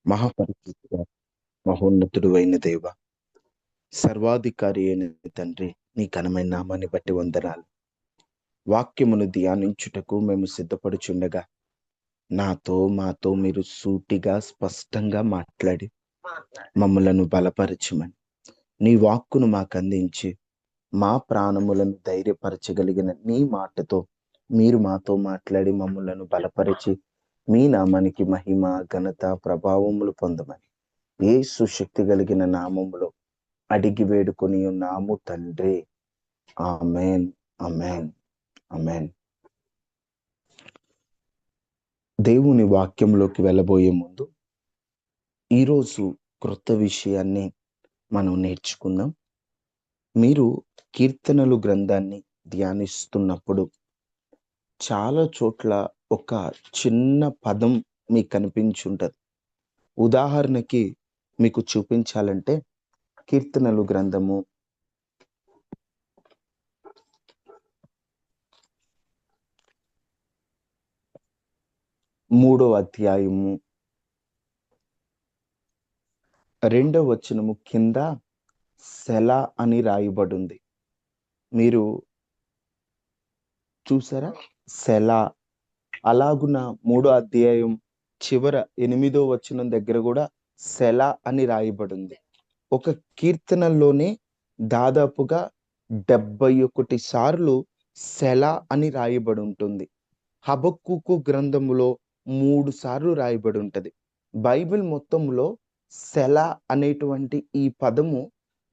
మహాపరిశుద్ధ మహోన్నతుడు అయిన దేవ, సర్వాధికారి అయిన తండ్రి, నీ ఘనమైన నామాన్ని బట్టి వందనాలు. వాక్యమును ధ్యానించుటకు మేము సిద్ధపడుచుండగా మాతో మీరు సూటిగా స్పష్టంగా మాట్లాడి మమ్మలను బలపరచమని, నీ వాక్కును మాకు అందించి మా ప్రాణములను ధైర్యపరచగలిగిన నీ మాటతో మీరు మాతో మాట్లాడి మమ్మలను బలపరిచి మీ నామానికి మహిమ, ఘనత, ప్రభావములు పొందమని యేసు శక్తి కలిగిన నామములో అడిగి వేడుకొని ఉన్నాము తండ్రి. Amen, amen, amen. దేవుని వాక్యంలోకి వెళ్ళబోయే ముందు ఈరోజు క్రొత్త విషయాన్ని మనం నేర్చుకుందాం. మీరు కీర్తనలు గ్రంథాన్ని ధ్యానిస్తున్నప్పుడు చాలా చోట్ల ఒక చిన్న పదం మీకు కనిపించుంటది. ఉదాహరణకి మీకు చూపించాలంటే కీర్తనలు గ్రంథము 3వ అధ్యాయము 2వ వచనము కింద సెలా అని రాయబడింది. మీరు చూసారా? సెలా. అలాగున 3వ అధ్యాయం చివర 8వ వచనం దగ్గర కూడా సెలా అని రాయబడింది. ఒక కీర్తనలోనే దాదాపుగా 71 సార్లు సెలా అని రాయబడి ఉంటుంది. హబక్కూకు గ్రంథములో 3 సార్లు రాయబడి ఉంటది. బైబిల్ మొత్తంలో సెలా అనేటువంటి ఈ పదము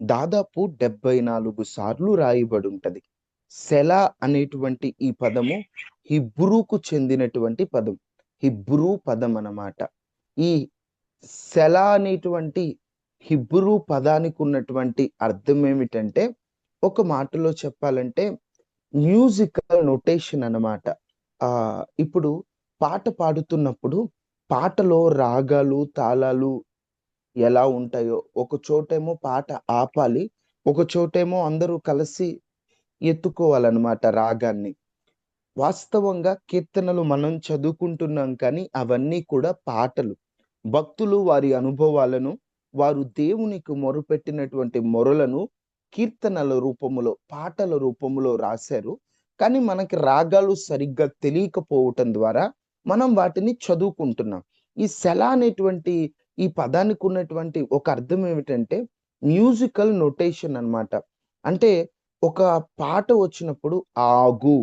దాదాపు 74 సార్లు రాయబడి ఉంటది. సెలా అనేటువంటి ఈ పదము హిబ్రూకు చెందినటువంటి పదం, హిబ్రూ పదం అన్నమాట. ఈ సెలా అనేటువంటి హిబ్రూ పదానికి ఉన్నటువంటి అర్థం ఏమిటంటే, ఒక మాటలో చెప్పాలంటే మ్యూజికల్ నొటేషన్ అన్నమాట. ఇప్పుడు పాట పాడుతున్నప్పుడు పాటలో రాగాలు, తాళాలు ఎలా ఉంటాయో, ఒక చోటేమో పాట ఆపాలి, ఒక చోటేమో అందరూ కలిసి ఎత్తుకోవాలన్నమాట రాగాన్ని. వాస్తవంగా కీర్తనలు మనం చదువుకుంటున్నాం, కానీ అవన్నీ కూడా పాటలు. భక్తులు వారి అనుభవాలను, వారు దేవునికి మొరపెట్టినటువంటి మొరలను కీర్తనల రూపములో, పాటల రూపములో రాశారు. కానీ మనకి రాగాలు సరిగ్గా తెలియకపోవటం ద్వారా మనం వాటిని చదువుకుంటున్నాం. ఈ సెలా అనేటువంటి ఈ పదానికి ఉన్నటువంటి ఒక అర్థం ఏమిటంటే మ్యూజికల్ నొటేషన్ అన్నమాట. అంటే ఒక పాట వచ్చినప్పుడు ఆగు,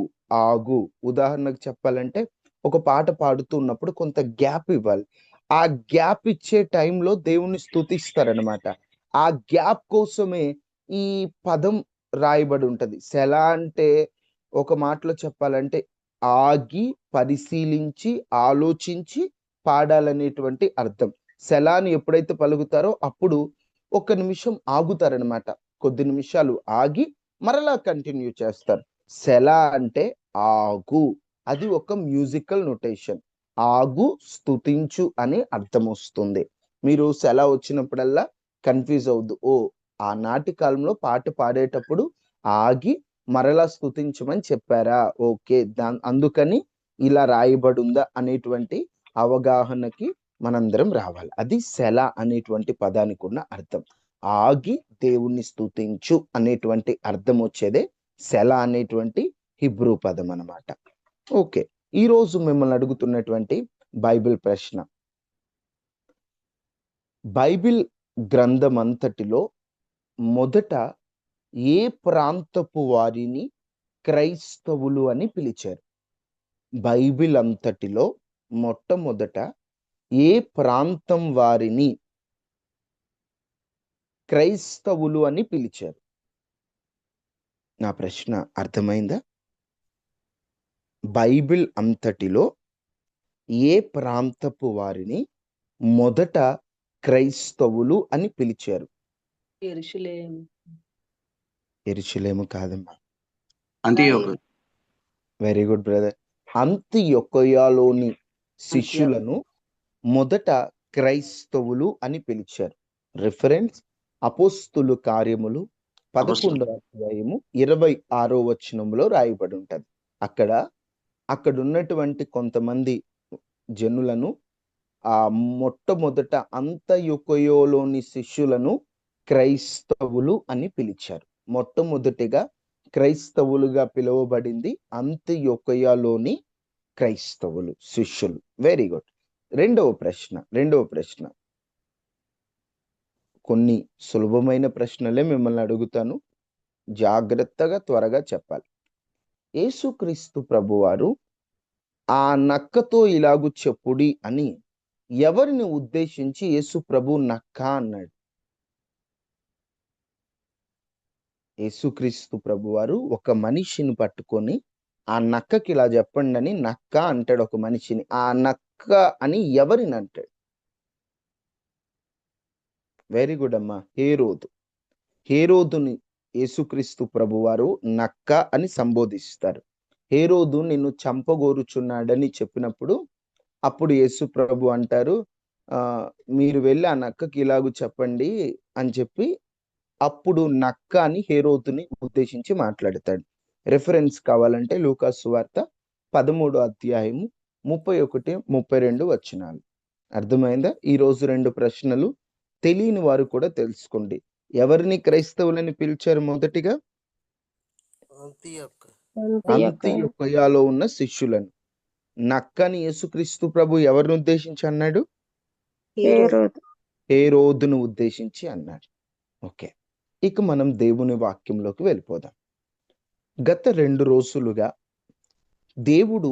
ఆగు. ఉదాహరణకు చెప్పాలంటే ఒక పాట పాడుతున్నప్పుడు కొంత గ్యాప్ ఇవ్వాలి. ఆ గ్యాప్ ఇచ్చే టైంలో దేవుణ్ణి స్తుతిస్తారనమాట. ఆ గ్యాప్ కోసమే ఈ పదం రాయబడి ఉంటది. సెలా అంటే ఒక మాటలో చెప్పాలంటే ఆగి, పరిశీలించి, ఆలోచించి పాడాలనేటువంటి అర్థం. సెలాని ఎప్పుడైతే పలుకుతారో అప్పుడు ఒక నిమిషం ఆగుతారనమాట. కొద్ది నిమిషాలు ఆగి మరలా కంటిన్యూ చేస్తారు. సెలా అంటే ఆగు. అది ఒక మ్యూజికల్ నొటేషన్. ఆగు, స్తుతించు అని అర్థం వస్తుంది. మీరు సెలా వచ్చినప్పుడల్లా కన్ఫ్యూజ్ అవద్దు. ఆనాటి కాలంలో పాట పాడేటప్పుడు ఆగి మరలా స్తుతించమని చెప్పారా? ఓకే, అందుకని ఇలా రాయబడి ఉందా అనేటువంటి అవగాహనకి మనందరం రావాలి. అది సెలా అనేటువంటి పదానికి ఉన్న అర్థం. ఆగి దేవుణ్ణి స్తుతించు అనేటువంటి అర్థం వచ్చేదే సెలా అనేటువంటి హిబ్రూ పదం అన్నమాట. ఓకే, ఈరోజు మిమ్మల్ని అడుగుతున్నటువంటి బైబిల్ ప్రశ్న, బైబిల్ గ్రంథం అంతటిలో మొదట ఏ ప్రాంతపు వారిని క్రైస్తవులు అని పిలిచారు? బైబిల్ అంతటిలో మొట్టమొదట ఏ ప్రాంతం వారిని క్రైస్తవులు అని పిలిచారు? నా ప్రశ్న అర్థమైందా? బైబిల్ అంతటిలో ఏ ప్రాంతపు వారిని మొదట క్రైస్తవులు అని పిలిచారు? యెరూషలేము కాదమ్మా. అంతియోకు. Very good brother. అంతియొకయలోని శిష్యులను మొదట క్రైస్తవులు అని పిలిచారు. రిఫరెన్స్ అపోస్తులు కార్యములు 11వ అధ్యాయము 26వ వచనంలో రాయబడి ఉంటది. అక్కడ ఉన్నటువంటి కొంతమంది జనులను ఆ మొట్టమొదట అంత్యొకయలోని శిష్యులను క్రైస్తవులు అని పిలిచారు. మొట్టమొదటిగా క్రైస్తవులుగా పిలువబడింది అంత్యొకయలోని క్రైస్తవులు, శిష్యులు. Very good. రెండవ ప్రశ్న కొన్ని సులభమైన ప్రశ్నలే మిమ్మల్ని అడుగుతాను, జాగ్రత్తగా త్వరగా చెప్పాలి. యేసుక్రీస్తు ప్రభువారు ఆ నక్కతో ఇలాగు చెప్పుడి అని ఎవరిని ఉద్దేశించి యేసు ప్రభు నక్క అన్నాడు? యేసుక్రీస్తు ప్రభువారు ఒక మనిషిని పట్టుకొని ఆ నక్కకి ఇలా చెప్పండి అని నక్క అంటాడు ఒక మనిషిని. ఆ నక్క అని ఎవరిని అంటాడు? వెరీ గుడ్ అమ్మా, హేరోదుని యేసుక్రీస్తు ప్రభువారు నక్క అని సంబోధిస్తారు. హేరోదు నిన్ను చంపగోరుచున్నాడని చెప్పినప్పుడు అప్పుడు యేసు ప్రభు అంటారు, మీరు వెళ్ళి ఆ నక్కకి ఇలాగూ చెప్పండి అని చెప్పి అప్పుడు నక్క అని హేరోదుని ఉద్దేశించి మాట్లాడతాడు. రెఫరెన్స్ కావాలంటే లూకా సువార్త 13వ అధ్యాయము 31, 32 వచనాలు. అర్థమైందా? ఈరోజు 2 ప్రశ్నలు తెలియని వారు కూడా తెలుసుకోండి. ఎవరిని క్రైస్తవులని పిలిచారు? మొదటిగా అంత్యొకయలో ఉన్న శిష్యులను. నక్కని యేసుక్రీస్తు ప్రభు ఎవరిని ఉద్దేశించి అన్నాడు? హేరోదును ఉద్దేశించి అన్నాడు. ఓకే, ఇక మనం దేవుని వాక్యంలోకి వెళ్ళిపోదాం. గత 2 రోజులుగా దేవుడు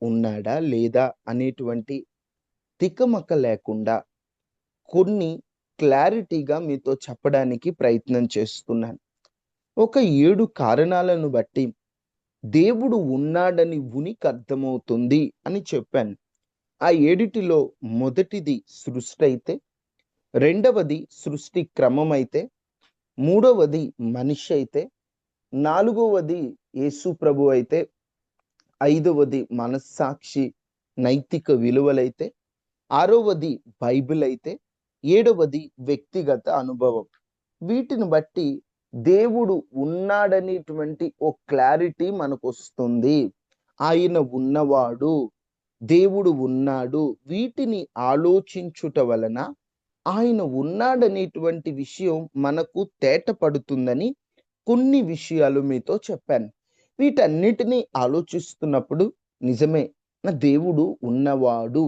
ఉన్నాడా లేదా అనేటువంటి తికమక లేకుండా కొన్ని క్లారిటీగా మీతో చెప్పడానికి ప్రయత్నం చేస్తున్నాను. ఒక 7 కారణాలను బట్టి దేవుడు ఉన్నాడని ఉనికి అర్థమవుతుంది అని చెప్పాను. ఆ 7టిలో మొదటిది సృష్టి అయితే, రెండవది సృష్టి క్రమం అయితే, మూడవది మనిషి అయితే, నాలుగవది యేసు ప్రభు అయితే, ఐదవది మనస్సాక్షి నైతిక విలువలైతే, ఆరవది బైబిల్ అయితే, ఏడవది వ్యక్తిగత అనుభవం. వీటిని బట్టి దేవుడు ఉన్నాడనేటువంటి ఓ క్లారిటీ మనకు వస్తుంది. ఆయన ఉన్నవాడు, దేవుడు ఉన్నాడు. వీటిని ఆలోచించుట వలన ఆయన ఉన్నాడనేటువంటి విషయం మనకు తేటపడుతుందని కొన్ని విషయాలు మీతో చెప్పాను. వీటన్నిటినీ ఆలోచిస్తున్నప్పుడు నిజమే, నా దేవుడు ఉన్నవాడు,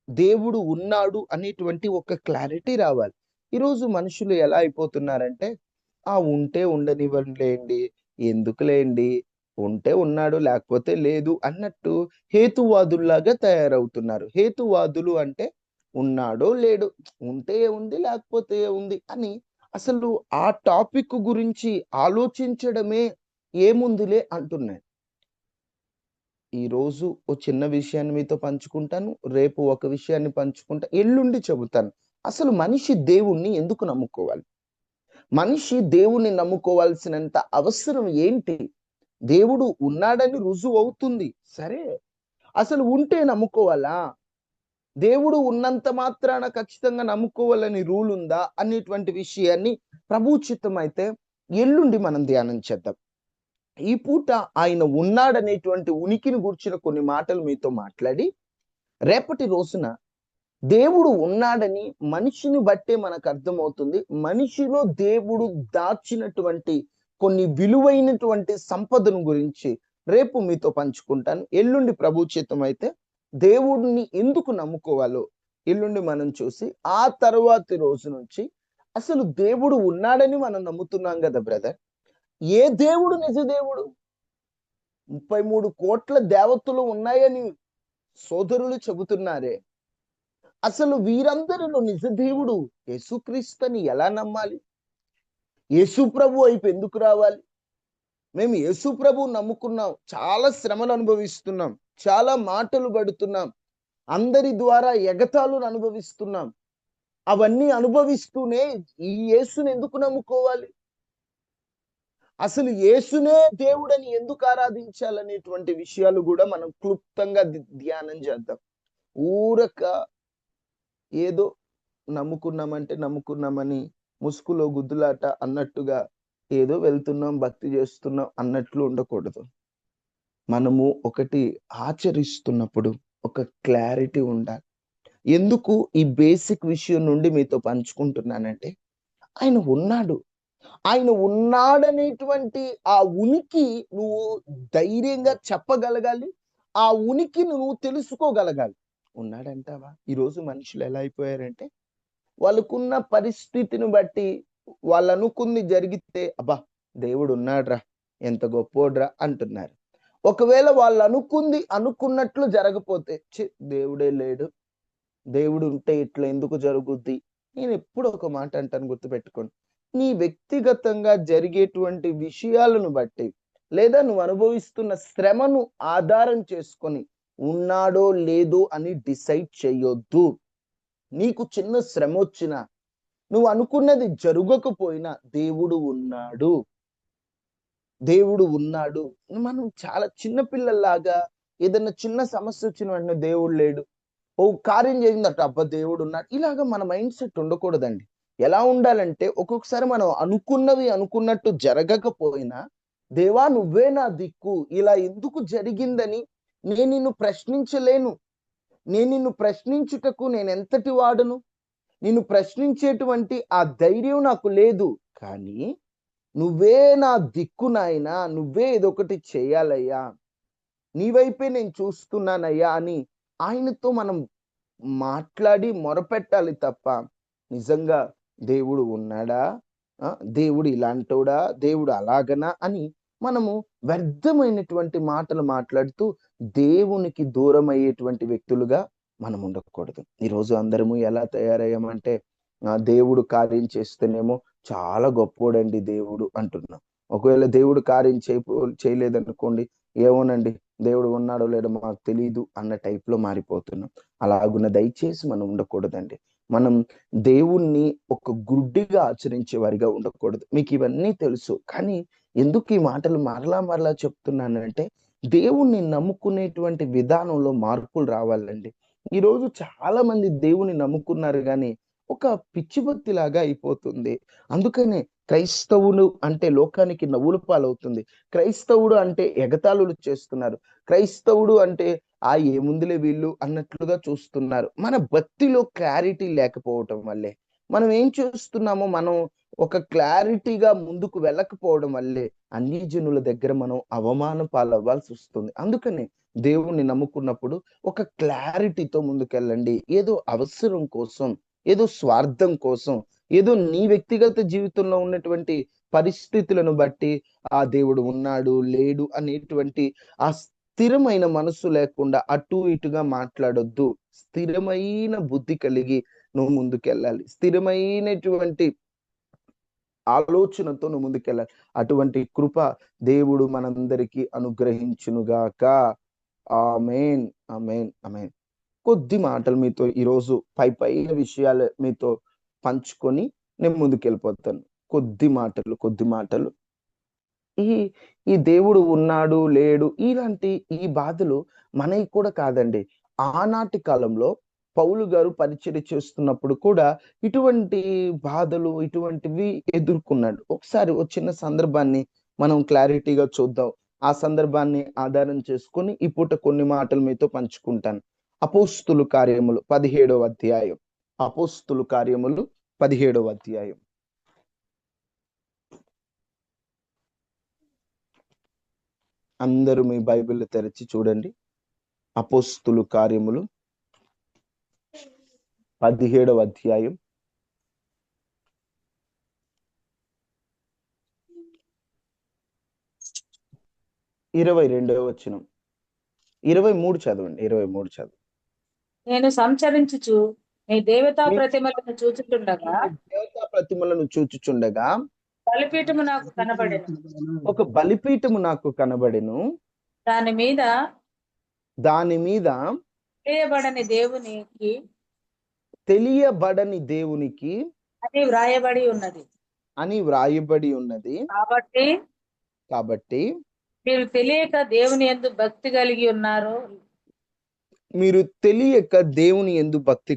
దేవుడు ఉన్నాడు అనేటువంటి ఒక క్లారిటీ రావాలి. ఈరోజు మనుషులు ఎలా అయిపోతున్నారంటే, ఉంటే ఉండనివ్వండి, ఎందుకులేండి, ఉంటే ఉన్నాడు లేకపోతే లేదు అన్నట్టు హేతువాదుల్లాగా తయారవుతున్నారు. హేతువాదులు అంటే ఉన్నాడో లేడు, ఉంటే ఉంది లేకపోతే ఉంది అని అసలు ఆ టాపిక్ గురించి ఆలోచించడమే ఏముందిలే అంటున్నాడు. ఈరోజు ఓ చిన్న విషయాన్ని మీతో పంచుకుంటాను, రేపు ఒక విషయాన్ని పంచుకుంటా, ఎల్లుండి చెబుతాను. అసలు మనిషి దేవుణ్ణి ఎందుకు నమ్ముకోవాలి? మనిషి దేవుణ్ణి నమ్ముకోవాల్సినంత అవసరం ఏంటి? దేవుడు ఉన్నాడని రుజువు అవుతుంది, సరే, అసలు ఉంటే నమ్ముకోవాలా? దేవుడు ఉన్నంత మాత్రాన ఖచ్చితంగా నమ్ముకోవాలని రూల్ ఉందా అనేటువంటి విషయాన్ని ప్రభుచిత్తం అయితే ఎల్లుండి మనం ధ్యానం చేద్దాం. ఈ పూట ఆయన ఉన్నాడనేటువంటి ఉనికిని గుర్చిన కొన్ని మాటలు మీతో మాట్లాడి, రేపటి రోజున దేవుడు ఉన్నాడని మనిషిని బట్టే మనకు అర్థమవుతుంది. మనిషిలో దేవుడు దాచినటువంటి కొన్ని విలువైనటువంటి సంపదను గురించి రేపు మీతో పంచుకుంటాను. ఎల్లుండి ప్రభుచిత్తం అయితే దేవుడిని ఎందుకు నమ్ముకోవాలో ఎల్లుండి మనం చూసి, ఆ తర్వాతి రోజు నుంచి అసలు దేవుడు ఉన్నాడని మనం నమ్ముతున్నాం కదా బ్రదర్, ఏ దేవుడు నిజ దేవుడు? 33 కోట్ల దేవతలు ఉన్నాయని సోదరులు చెబుతున్నారే, అసలు వీరందరిలో నిజ దేవుడు యేసుక్రీస్తుని ఎలా నమ్మాలి? యేసు ప్రభు వైపు ఎందుకు రావాలి? మేము యేసు ప్రభు నమ్ముకున్నాం, చాలా శ్రమలు అనుభవిస్తున్నాం, చాలా మాటలు పడుతున్నాం, అందరి ద్వారా ఎగతాళులు అనుభవిస్తున్నాం. అవన్నీ అనుభవిస్తూనే ఈ యేసుని ఎందుకు నమ్ముకోవాలి? అసలు యేసునే దేవుడని ఎందుకు ఆరాధించాలనేటువంటి విషయాలు కూడా మనం క్లుప్తంగా ధ్యానం చేద్దాం. ఊరక ఏదో నమ్ముకున్నామని ముసుగులో గుద్దులాట అన్నట్టుగా ఏదో వెళ్తున్నాం, భక్తి చేస్తున్నాం అన్నట్లు ఉండకూడదు. మనము ఒకటి ఆచరిస్తున్నప్పుడు ఒక క్లారిటీ ఉండాలి. ఎందుకు ఈ బేసిక్ విషయం నుండి మీతో పంచుకుంటున్నానంటే, ఆయన ఉన్నాడు. ఆయన ఉన్నాడనేటువంటి ఆ ఉనికి నువ్వు ధైర్యంగా చెప్పగలగాలి. ఆ ఉనికిని నువ్వు తెలుసుకోగలగాలి. ఉన్నాడంటావా? ఈరోజు మనుషులు ఎలా అయిపోయారంటే, వాళ్ళకున్న పరిస్థితిని బట్టి వాళ్ళనుకుంది జరిగితే, అబ్బా! దేవుడున్నాడురా, ఎంత గొప్పోడురా అంటున్నారు. ఒకవేళ వాళ్ళనుకుంది అనుకున్నట్లు జరగపోతే, దేవుడే లేడు, దేవుడు ఉంటే ఇట్లా ఎందుకు జరుగుద్ది? నేనెప్పుడు ఒక మాట అంటాను, గుర్తుపెట్టుకోండి. నీ వ్యక్తిగతంగా జరిగేటువంటి విషయాలను బట్టి, లేదా నువ్వు అనుభవిస్తున్న శ్రమను ఆధారం చేసుకొని ఉన్నాడో లేదో అని డిసైడ్ చేయొద్దు. నీకు చిన్న శ్రమొచ్చినా, నువ్వు అనుకున్నది జరగకపోయినా దేవుడు ఉన్నాడు. దేవుడు ఉన్నాడు. మనం చాలా చిన్న పిల్లల్లాగా ఏదన్నా చిన్న సమస్య వచ్చిన వెంటనే దేవుడు లేడు, ఓ కార్యం జరిగిందట, అబ్బా దేవుడు ఉన్నాడు, ఇలాగ మన మైండ్ సెట్ ఉండకూడదండి. ఎలా ఉండాలంటే, ఒక్కొక్కసారి మనం అనుకున్నవి అనుకున్నట్టు జరగకపోయినా, దేవా నువ్వే నా దిక్కు, ఇలా ఎందుకు జరిగిందని నేను నిన్ను ప్రశ్నించలేను. నేను నిన్ను ప్రశ్నించుటకు నేను ఎంతటి వాడును? నిన్ను ప్రశ్నించేటువంటి ఆ ధైర్యం నాకు లేదు. కానీ నువ్వే నా దిక్కు నాయనా, నువ్వే ఏదొకటి చేయాలయ్యా, నీ వైపే నేను చూస్తున్నానయ్యా అని ఆయనతో మనం మాట్లాడి మొరపెట్టాలి తప్ప, నిజంగా దేవుడు ఉన్నాడా, దేవుడు ఇలాంటోడా, దేవుడు అలాగనా అని మనము వ్యర్థమైనటువంటి మాటలు మాట్లాడుతూ దేవునికి దూరం అయ్యేటువంటి వ్యక్తులుగా మనం ఉండకూడదు. ఈరోజు అందరము ఎలా తయారయ్యామంటే, దేవుడు కార్యం చేస్తేనేమో చాలా గొప్పోడండి దేవుడు అంటున్నాం. ఒకవేళ దేవుడు కార్యం చేయలేదనుకోండి, ఏమోనండి దేవుడు ఉన్నాడో లేడో మాకు తెలియదు అన్న టైప్ లో మారిపోతున్నాం. అలాగున్న దయచేసి మనం ఉండకూడదండి. మనం దేవుణ్ణి ఒక గుడ్డిగా ఆచరించే వారిగా ఉండకూడదు. మీకు ఇవన్నీ తెలుసు, కానీ ఎందుకు ఈ మాటలు మరలా మరలా చెప్తున్నానంటే, దేవుణ్ణి నమ్ముకునేటువంటి విధానంలో మార్పులు రావాలండి. ఈరోజు చాలా మంది దేవుని నమ్ముకున్నారు కానీ ఒక పిచ్చిబత్తిలాగా అయిపోతుంది. అందుకనే క్రైస్తవులు అంటే లోకానికి నవ్వుల పాలవుతుంది. క్రైస్తవుడు అంటే ఎగతాళులు చేస్తున్నారు. క్రైస్తవుడు అంటే ఏముందిలే వీళ్ళు అన్నట్లుగా చూస్తున్నారు. మన భక్తిలో క్లారిటీ లేకపోవటం వల్లే, మనం ఏం చూస్తున్నామో మనం ఒక క్లారిటీగా ముందుకు వెళ్ళకపోవడం వల్లే అన్ని జనుల దగ్గర మనం అవమాన పాలవ్వాల్సి వస్తుంది. అందుకని దేవుణ్ణి నమ్ముకున్నప్పుడు ఒక క్లారిటీతో ముందుకెళ్ళండి. ఏదో అవసరం కోసం, ఏదో స్వార్థం కోసం, ఏదో నీ వ్యక్తిగత జీవితంలో ఉన్నటువంటి పరిస్థితులను బట్టి ఆ దేవుడు ఉన్నాడు లేడు అనేటువంటి ఆ స్థిరమైన మనసు లేకుండా అటు ఇటుగా మాట్లాడొద్దు. స్థిరమైన బుద్ధి కలిగి నువ్వు ముందుకెళ్ళాలి. స్థిరమైనటువంటి ఆలోచనతో నువ్వు ముందుకెళ్ళాలి. అటువంటి కృప దేవుడు మనందరికీ అనుగ్రహించునుగాక. ఆమేన్, ఆమేన్, ఆమేన్. కొద్ది మాటలు మీతో ఈరోజు పైన విషయాలు మీతో పంచుకొని నేను ముందుకెళ్ళిపోతాను. కొద్ది మాటలు ఈ ఈ దేవుడు ఉన్నాడు లేడు ఇలాంటి ఈ బాధలు మనకి కూడా కాదండి. ఆనాటి కాలంలో పౌలు గారు పరిచర్య చేస్తున్నప్పుడు కూడా ఇటువంటి బాధలు ఇటువంటివి ఎదుర్కొన్నాడు. ఒకసారి ఒక చిన్న సందర్భాన్ని మనం క్లారిటీగా చూద్దాం. ఆ సందర్భాన్ని ఆధారం చేసుకొని ఈ పూట కొన్ని మాటలు మీతో పంచుకుంటాను. అపోస్తుల కార్యములు 17వ అధ్యాయం. అపోస్తుల కార్యములు 17వ అధ్యాయం. అందరూ మీ బైబిల్ తెరిచి చూడండి. అపోస్తుల కార్యములు 17వ అధ్యాయం 22వ వచనం. 23 చదవండి. 23 చదవండి. నేను సంచరించుచు నీ దేవతా ప్రతిమలను చూచుచుండగా బలిపీఠము నాకు కనబడెను. ఒక బలిపీఠము నాకు కనబడెను. దాని మీద తెలియబడని దేవునికి అని వ్రాయబడి ఉన్నది. కాబట్టి మీరు తెలియక దేవుని యందు భక్తి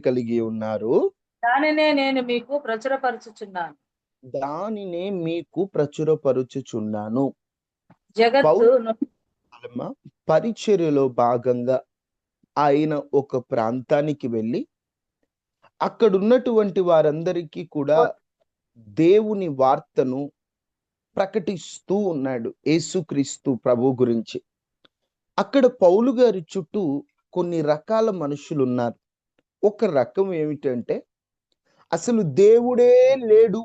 కలిగి ఉన్నారు. దానినే నేను మీకు ప్రచురపరుచుచున్నాను. జగత్తు పరిచర్యలో భాగంగా ఆయన ఒక ప్రాంతానికి వెళ్ళి అక్కడ ఉన్నటువంటి వారందరికీ కూడా దేవుని వార్తను ప్రకటిస్తూ ఉన్నాడు, యేసుక్రీస్తు ప్రభు గురించి. అక్కడ పౌలు గారి చుట్టూ కొన్ని రకాల మనుషులు ఉన్నారు. ఒక రకం ఏమిటంటే, అసలు దేవుడే లేడు,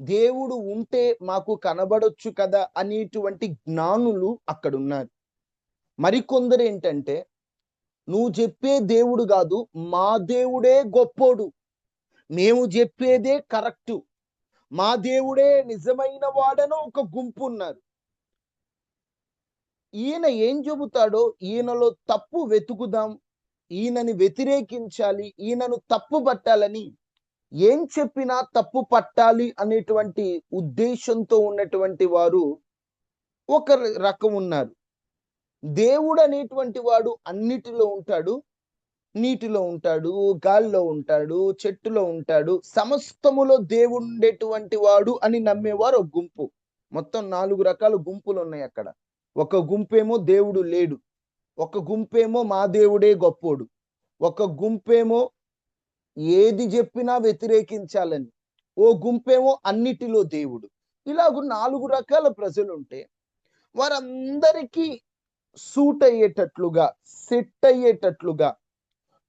దేవుడు ఉంటే మాకు కనబడొచ్చు కదా అనేటువంటి జ్ఞానులు అక్కడ ఉన్నారు. మరికొందరు ఏంటంటే, నువ్వు చెప్పే దేవుడు కాదు, మా దేవుడే గొప్పోడు, మేము చెప్పేదే కరెక్టు, మా దేవుడే నిజమైన వాడని ఒక గుంపు ఉన్నారు. ఈయన ఏం చెబుతాడో ఈయనలో తప్పు వెతుకుదాం, ఈయనని వ్యతిరేకించాలి, ఈయనను తప్పు పట్టాలని, ఏం చెప్పినా తప్పు పట్టాలి అనేటువంటి ఉద్దేశంతో ఉన్నటువంటి వారు ఒక రకం ఉన్నారు. దేవుడు అనేటువంటి వాడు అన్నిటిలో ఉంటాడు, నీటిలో ఉంటాడు, గాలిలో ఉంటాడు, చెట్టులో ఉంటాడు, సమస్తములో దేవుడు ఉండేటువంటి వాడు అని నమ్మేవారు ఒక గుంపు. మొత్తం 4 రకాల గుంపులు ఉన్నాయి అక్కడ. ఒక గుంపేమో దేవుడు లేడు, ఒక గుంపేమో మా దేవుడే గొప్పోడు, ఒక గుంపేమో ఏది చెప్పినా వ్యతిరేకించాలని, ఓ గుంపేమో అన్నిటిలో దేవుడు. ఇలాగ 4 రకాల ప్రజలుంటే వారందరికీ సూట్ అయ్యేటట్లుగా, సెట్ అయ్యేటట్లుగా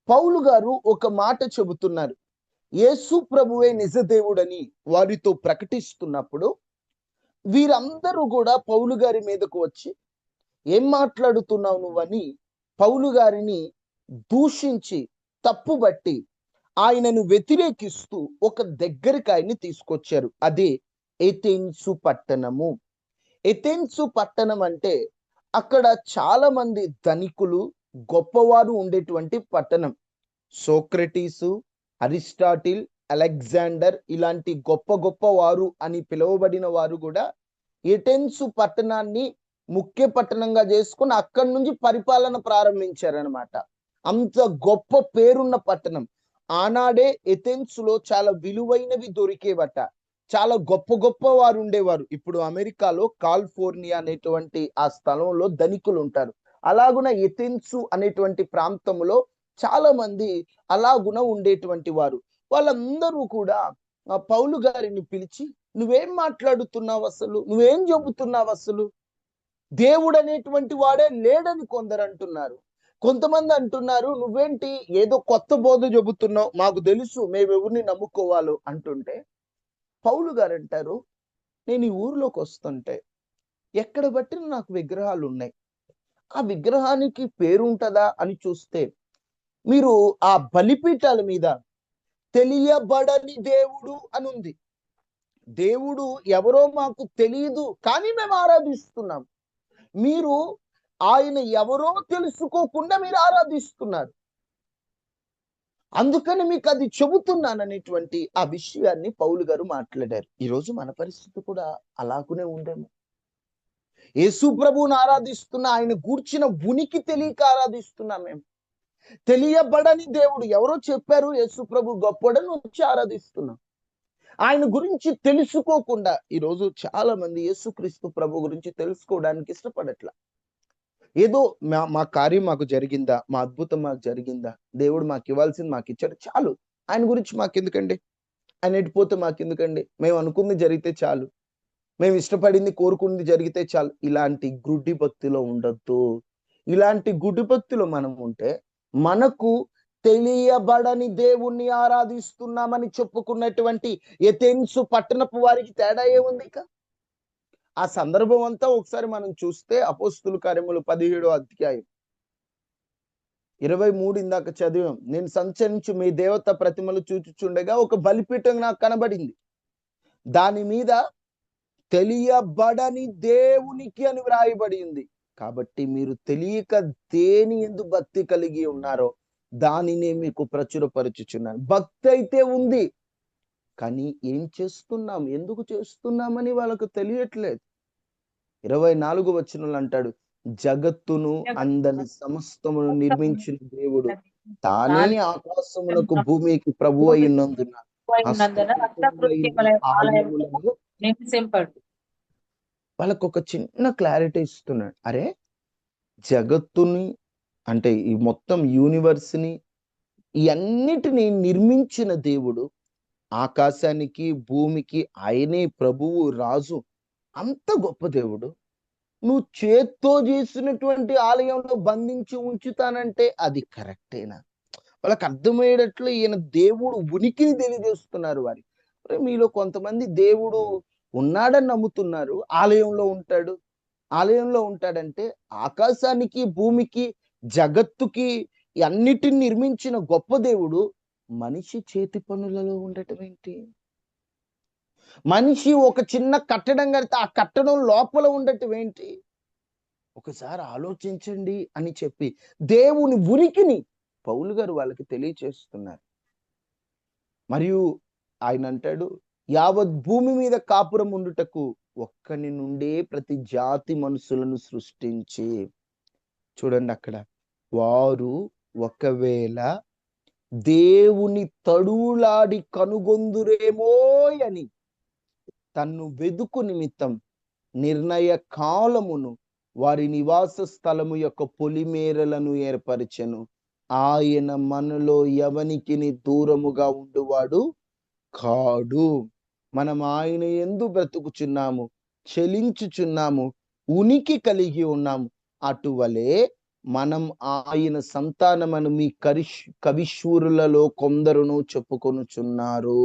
పౌలు గారు ఒక మాట చెబుతున్నారు. యేసు ప్రభువే నిజ దేవుడని వారితో ప్రకటిస్తున్నప్పుడు వీరందరూ కూడా పౌలు గారి మీదకు వచ్చి, ఏం మాట్లాడుతున్నావు నువ్వని పౌలు గారిని దూషించి తప్పుబట్టి ఆయనను వ్యతిరేకిస్తూ ఒక దగ్గరికి ఆయన్ని తీసుకొచ్చారు. అదే ఎథెన్సు పట్టణము. ఎథెన్సు పట్టణం అంటే అక్కడ చాలా మంది ధనికులు, గొప్పవారు ఉండేటువంటి పట్టణం. సోక్రటీసు, అరిస్టాటిల్, అలెగ్జాండర్ ఇలాంటి గొప్ప గొప్ప వారు అని పిలువబడిన వారు కూడా ఎథెన్సు పట్టణాన్ని ముఖ్య పట్టణంగా చేసుకుని అక్కడి నుంచి పరిపాలన ప్రారంభించారనమాట. అంత గొప్ప పేరున్న పట్టణం. ఆనాడే ఎథెన్సులో చాలా విలువైనవి దొరికేవట, చాలా గొప్ప గొప్ప వారు ఉండేవారు. ఇప్పుడు అమెరికాలో కాలిఫోర్నియా అనేటువంటి ఆ స్థలంలో ధనికులు ఉంటారు. అలాగున ఎథెన్సు అనేటువంటి ప్రాంతంలో చాలా మంది అలాగున ఉండేటువంటి వారు. వాళ్ళందరూ కూడా పౌలు గారిని పిలిచి, నువ్వేం మాట్లాడుతున్నావు అసలు, నువ్వేం చెబుతున్నావు అసలు, దేవుడు అనేటువంటి వాడే లేడని కొందరు అంటున్నారు. కొంతమంది అంటున్నారు, నువ్వేంటి ఏదో కొత్త బోధ చెబుతున్నావు, మాకు తెలుసు మేము ఎవరిని నమ్ముకోవాలో అంటుంటే, పౌలు గారు అంటారు, నేను ఈ ఊర్లోకి వస్తుంటే ఎక్కడ బట్టి నాకు విగ్రహాలు ఉన్నాయి, ఆ విగ్రహానికి పేరు ఉంటుందా అని చూస్తే మీరు ఆ బలిపీఠాల మీద తెలియబడని దేవుడు అని ఉంది. దేవుడు ఎవరో మాకు తెలియదు కానీ మేము ఆరాధిస్తున్నాం. మీరు ఆయన ఎవరో తెలుసుకోకుండా మీరు ఆరాధిస్తున్నారు, అందుకని మీకు అది చెబుతున్నాననేటువంటి ఆ విషయాన్ని పౌలు గారు మాట్లాడారు. ఈరోజు మన పరిస్థితి కూడా అలాగునే ఉండేమో. యేసు ప్రభువుని ఆరాధిస్తున్నా, ఆయన గూర్చిన ఉనికి తెలియక ఆరాధిస్తున్నాం. మేము తెలియబడని దేవుడు ఎవరో చెప్పారు యేసు ప్రభు గొప్పడని వచ్చి ఆరాధిస్తున్నాం. ఆయన గురించి తెలుసుకోకుండా ఈరోజు చాలా మంది యేసుక్రీస్తు ప్రభు గురించి తెలుసుకోవడానికి ఇష్టపడట్లా. ఏదో మా కార్యం మాకు జరిగిందా, మా అద్భుతం మాకు జరిగిందా, దేవుడు మాకు ఇవ్వాల్సింది మాకు ఇచ్చాడు చాలు, ఆయన గురించి మాకెందుకండి, ఆయన ఎడిపోతే మాకెందుకండి, మేము అనుకుంది జరిగితే చాలు, మేము ఇష్టపడింది కోరుకుంది జరిగితే చాలు. ఇలాంటి గుడ్డి భక్తిలో ఉండొద్దు. ఇలాంటి గుడ్డి భక్తిలో మనం ఉంటే మనకు తెలియబడని దేవుణ్ణి ఆరాధిస్తున్నామని చెప్పుకున్నటువంటి ఎథెన్సు పట్టణపు వారికి తేడా ఏముంది? ఇక ఆ సందర్భం అంతా ఒకసారి మనం చూస్తే అపోస్తుల కార్యములు 17వ అధ్యాయం 23 ఇందాక చదివాం. నేను సంచరించు మీ దేవత ప్రతిమలు చూచుచుండగా ఒక బలిపీఠం నాకు కనబడింది, దాని మీద తెలియబడని దేవునికి అని వ్రాయబడి ఉంది. కాబట్టి మీరు తెలియక దేని యందు భక్తి కలిగి ఉన్నారో దానినే మీకు ప్రచురపరచుచున్నాను. భక్తి అయితే ఉంది కానీ ఏం చేస్తున్నాం, ఎందుకు చేస్తున్నామని వాళ్ళకు తెలియట్లేదు. 24వ వచనంలో అంటాడు, జగత్తును అందని సమస్తమును నిర్మించిన దేవుడు తానే ఆకాశమునకు భూమికి ప్రభు అయినందున వాళ్ళకు ఒక చిన్న క్లారిటీ ఇస్తున్నాడు. అరే, జగత్తుని అంటే ఈ మొత్తం యూనివర్స్ ని, ఈ అన్నిటినీ నిర్మించిన దేవుడు, ఆకాశానికి భూమికి ఆయనే ప్రభువు రాజు, అంత గొప్ప దేవుడు నువ్వు చేత్తో చేసినటువంటి ఆలయంలో బంధించి ఉంచుతానంటే అది కరెక్టేనా? వాళ్ళకి అర్థమయ్యేటట్లు ఈయన దేవుడు ఉనికిని తెలియజేస్తున్నారు వారి. మీలో కొంతమంది దేవుడు ఉన్నాడని నమ్ముతున్నారు, ఆలయంలో ఉంటాడు. ఆలయంలో ఉంటాడంటే ఆకాశానికి భూమికి జగత్తుకి అన్నిటిని నిర్మించిన గొప్ప దేవుడు మనిషి చేతి పనులలో ఉండటం ఏంటి? మనిషి ఒక చిన్న కట్టడం కడితే ఆ కట్టడం లోపల ఉండటం ఏంటి? ఒకసారి ఆలోచించండి అని చెప్పి దేవుని ఉనికిని పౌలు గారు వాళ్ళకి తెలియచేస్తున్నారు. మరియు ఆయన అంటాడు, యావత్ భూమి మీద కాపురం ఉండుటకు ఒక్కని నుండే ప్రతి జాతి మనుషులను సృష్టించి, చూడండి అక్కడ, వారు ఒకవేళ దేవుని తడువులాడి కనుగొందురేమో అని తన్ను వెదుకు నిమిత్తం నిర్ణయ కాలమును వారి నివాస స్థలము యొక్క పొలిమేరలను ఏర్పరిచెను. ఆయన మనలో ఎవనికిని దూరముగా ఉండువాడు కాడు. మనం ఆయన యందు బ్రతుకుచున్నాము, చెలించుచున్నాము, ఉనికి కలిగి ఉన్నాము. అటువలే మనం ఆయన సంతానమని మీ కవిశూరులలో కొందరును చెప్పుకొనుచున్నారు.